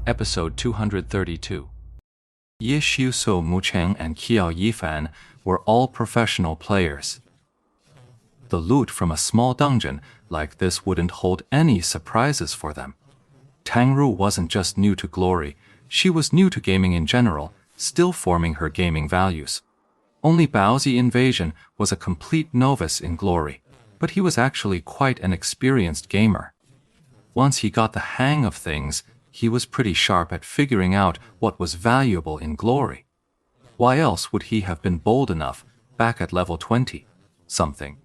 Episode 232. Ye Xiuso Mucheng and Qiao Yifan were all professional players. The loot from a small dungeon like this wouldn't hold any surprises for them. Tang Ru wasn't just new to Glory, she was new to gaming in general, still forming her gaming values. Only Baozi Invasion was a complete novice in Glory, but he was actually quite an experienced gamer. Once he got the hang of things, he was pretty sharp at figuring out what was valuable in Glory. Why else would he have been bold enough, back at level 20-something,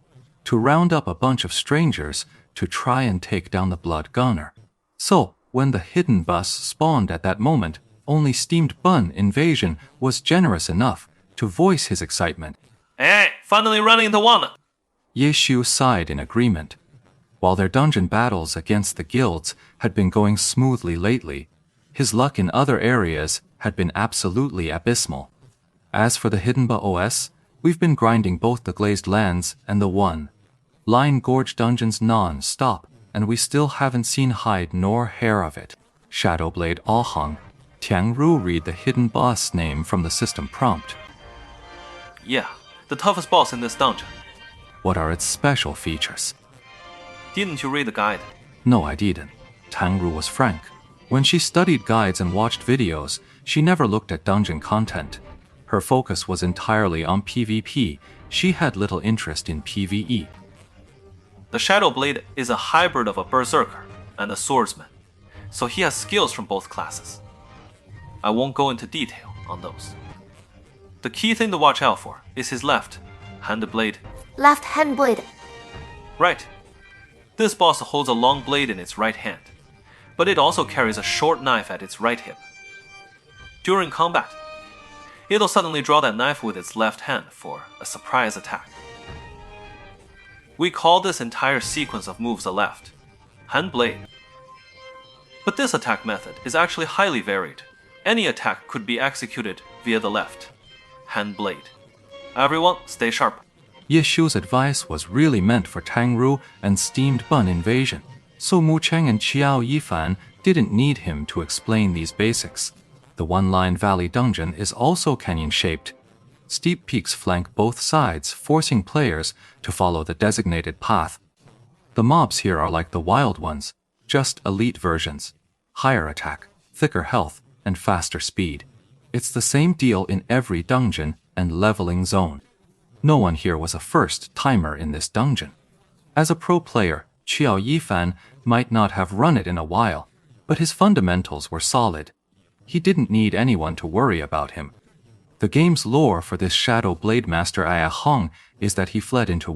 to round up a bunch of strangers to try and take down the Blood Gunner? So, when the hidden bus spawned at that moment, only Steamed Bun Invasion was generous enough to voice his excitement. Hey, finally running into one! Ye Xiu sighed in agreement. While their dungeon battles against the guilds had been going smoothly lately, his luck in other areas had been absolutely abysmal. As for the Hidden Ba OS, we've been grinding both the Glazed Lands and the Line Gorge dungeons non-stop, and we still haven't seen hide nor hair of it. Shadowblade Ahang, Tiang Ru read the hidden boss name from the system prompt. Yeah, the toughest boss in this dungeon. What are its special features? Didn't you read the guide? No, I didn't. Tang Ru was frank. When she studied guides and watched videos, she never looked at dungeon content. Her focus was entirely on PvP. She had little interest in PvE. The Shadowblade is a hybrid of a berserker and a swordsman, so he has skills from both classes. I won't go into detail on those. The key thing to watch out for is his left-handed blade. Left hand blade. Right. This boss holds a long blade in its right hand, but it also carries a short knife at its right hip. During combat, it'll suddenly draw that knife with its left hand for a surprise attack. We call this entire sequence of moves a left-hand blade. But this attack method is actually highly varied. Any attack could be executed via the left-hand blade. Everyone, stay sharp. Ye Xiu's advice was really meant for Tang Ru and Steamed Bun Invasion, so Mu Cheng and Qiao Yifan didn't need him to explain these basics. The One-Line Valley dungeon is also canyon-shaped. Steep peaks flank both sides, forcing players to follow the designated path. The mobs here are like the wild ones, just elite versions. Higher attack, thicker health, and faster speed. It's the same deal in every dungeon and leveling zone. No one here was a first-timer in this dungeon. As a pro player, Qiao Yifan might not have run it in a while, but his fundamentals were solid. He didn't need anyone to worry about him. The game's lore for this Shadow Blade Master Ahang is that he fled into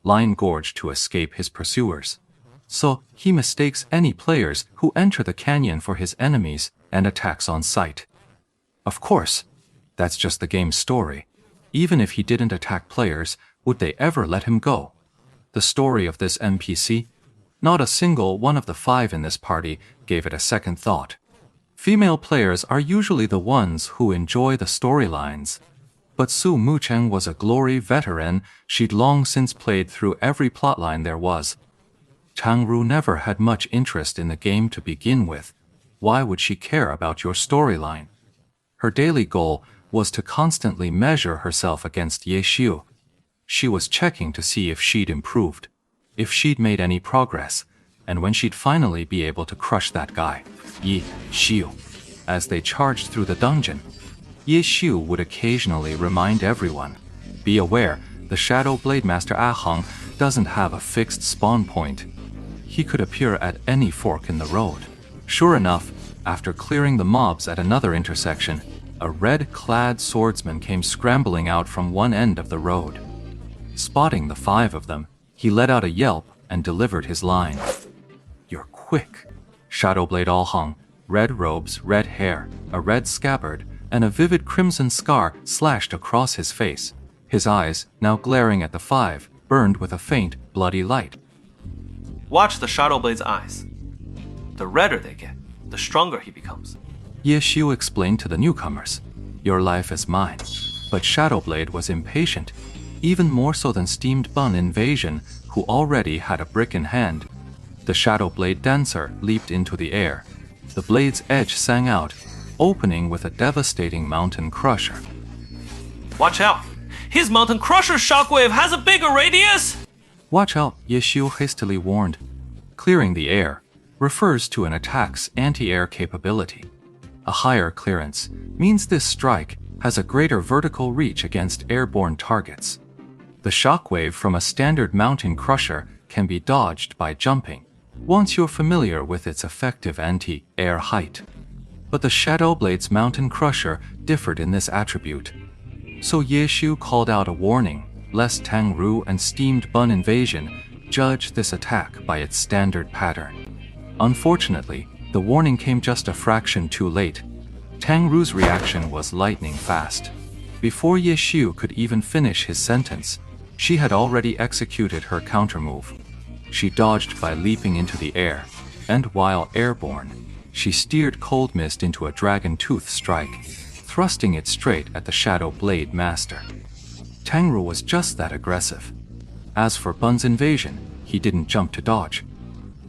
Line Gorge to escape his pursuers. So he mistakes any players who enter the canyon for his enemies and attacks on sight. Of course, that's just the game's story. Even if he didn't attack players, would they ever let him go? The story of this NPC? Not a single one of the 5 in this party gave it a second thought. Female players are usually the ones who enjoy the storylines. But Su Mucheng was a Glory veteran. She'd long since played through every plotline there was. Tang Ru never had much interest in the game to begin with. Why would she care about your storyline? Her daily goal was to constantly measure herself against Ye Xiu. She was checking to see if she'd improved, if she'd made any progress, and when she'd finally be able to crush that guy, Ye Xiu. As they charged through the dungeon, Ye Xiu would occasionally remind everyone, be aware, the Shadow Blade Master Ahang doesn't have a fixed spawn point. He could appear at any fork in the road. Sure enough, after clearing the mobs at another intersection, a red-clad swordsman came scrambling out from one end of the road. Spotting the 5 of them, he let out a yelp and delivered his line. You're quick. Shadowblade Ahang, red robes, red hair, a red scabbard, and a vivid crimson scar slashed across his face. His eyes, now glaring at the 5, burned with a faint, bloody light. Watch the Shadowblade's eyes. The redder they get, the stronger he becomes. Ye Xiu explained to the newcomers, your life is mine. But Shadowblade was impatient, even more so than Steamed Bun Invasion, who already had a brick in hand. The Shadowblade dancer leaped into the air. The blade's edge sang out, opening with a devastating Mountain Crusher. Watch out! His Mountain Crusher shockwave has a bigger radius! Watch out, Ye Xiu hastily warned. Clearing the air refers to an attack's anti-air capability. A higher clearance means this strike has a greater vertical reach against airborne targets. The shockwave from a standard Mountain Crusher can be dodged by jumping, once you're familiar with its effective anti-air height. But the Shadow Blade's Mountain Crusher differed in this attribute. So Ye Xiu called out a warning, lest Tang Ru and Steamed Bun Invasion judge this attack by its standard pattern. Unfortunately, the warning came just a fraction too late. Tang Ru's reaction was lightning fast. Before Ye Xiu could even finish his sentence, she had already executed her countermove. She dodged by leaping into the air, and while airborne, she steered Cold Mist into a Dragon Tooth strike, thrusting it straight at the Shadow Blade Master. Tang Ru was just that aggressive. As for Bun's invasion, he didn't jump to dodge.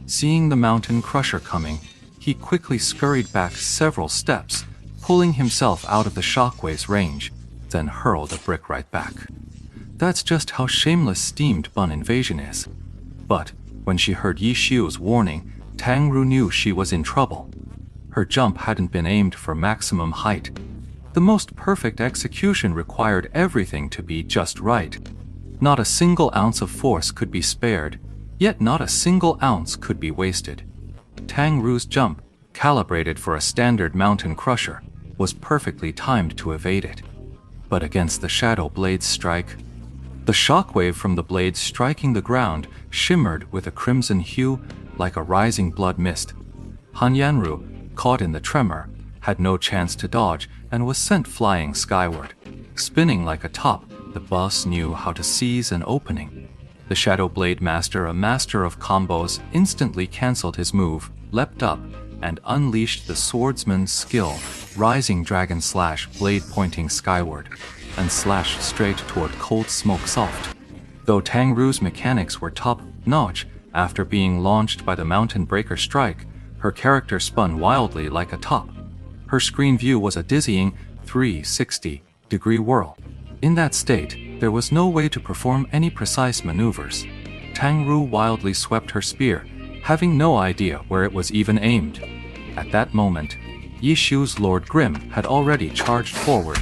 Seeing the Mountain Crusher coming, he quickly scurried back several steps, pulling himself out of the shockwave's range, then hurled a brick right back. That's just how shameless Steamed Bun Invasion is. But when she heard Ye Xiu's warning, Tang Ru knew she was in trouble. Her jump hadn't been aimed for maximum height. The most perfect execution required everything to be just right. Not a single ounce of force could be spared, yet not a single ounce could be wasted. Tang Ru's jump, calibrated for a standard Mountain Crusher, was perfectly timed to evade it. But against the Shadow Blade's strike, the shockwave from the blade striking the ground shimmered with a crimson hue like a rising blood mist. Han Yanru, caught in the tremor, had no chance to dodge and was sent flying skyward. Spinning like a top, the boss knew how to seize an opening. The Shadow Blade Master, a master of combos, instantly cancelled his move, leapt up, and unleashed the swordsman's skill, Rising Dragon Slash, blade pointing skyward, and slashed straight toward Cold Smoke Soft. Though Tang Ru's mechanics were top-notch, after being launched by the Mountain Breaker strike, her character spun wildly like a top. Her screen view was a dizzying 360-degree whirl. In that state, there was no way to perform any precise maneuvers. Tang Ru wildly swept her spear, having no idea where it was even aimed. At that moment, Ye Xiu's Lord Grim had already charged forward.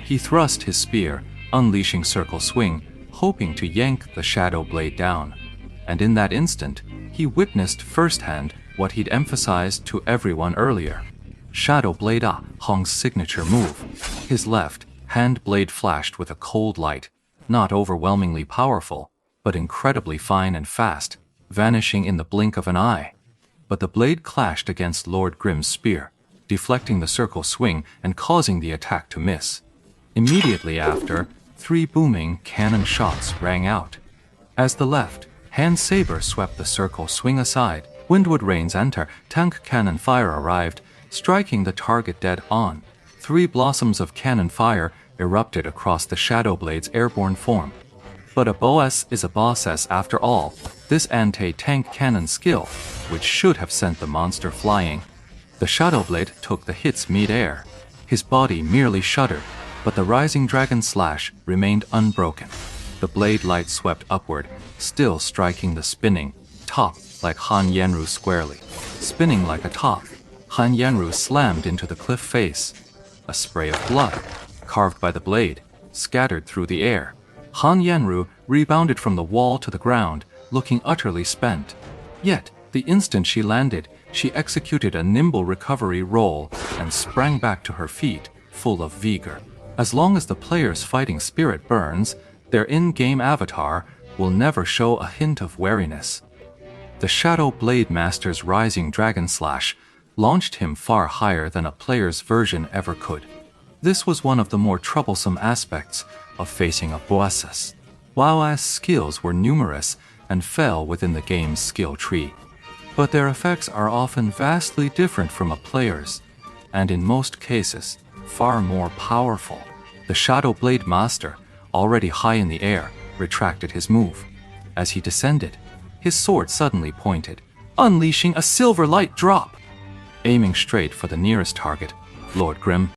He thrust his spear, unleashing Circle Swing, hoping to yank the Shadow Blade down. And in that instant, he witnessed firsthand what he'd emphasized to everyone earlier. Shadow Blade Hong's signature move. His left hand blade flashed with a cold light, not overwhelmingly powerful, but incredibly fine and fast, vanishing in the blink of an eye. But the blade clashed against Lord Grim's spear, deflecting the circle swing and causing the attack to miss. Immediately after, 3 booming cannon shots rang out. As the left hand saber swept the circle swing aside, Windwood Rain's anti-tank cannon fire arrived, striking the target dead on. 3 blossoms of cannon fire erupted across the Shadow Blade's airborne form. But a boss is a boss after all. This anti-tank cannon skill, which should have sent the monster flying. The Shadow Blade took the hits mid-air. His body merely shuddered, but the Rising Dragon Slash remained unbroken. The blade light swept upward, still striking the spinning top like Han Yanru squarely. Spinning like a top, Han Yanru slammed into the cliff face. A spray of blood, carved by the blade, scattered through the air. Han Yanru rebounded from the wall to the ground, looking utterly spent. Yet, the instant she landed, she executed a nimble recovery roll and sprang back to her feet, full of vigor. As long as the player's fighting spirit burns, their in-game avatar will never show a hint of wariness. The Shadow Blade Master's Rising Dragon Slash launched him far higher than a player's version ever could. This was one of the more troublesome aspects of facing a boss. WoW's skills were numerous and fell within the game's skill tree, but their effects are often vastly different from a player's, and in most cases, far more powerful. The Shadow Blade Master, already high in the air, retracted his move. As he descended, his sword suddenly pointed, unleashing a silver light drop. aiming straight for the nearest target, Lord Grim.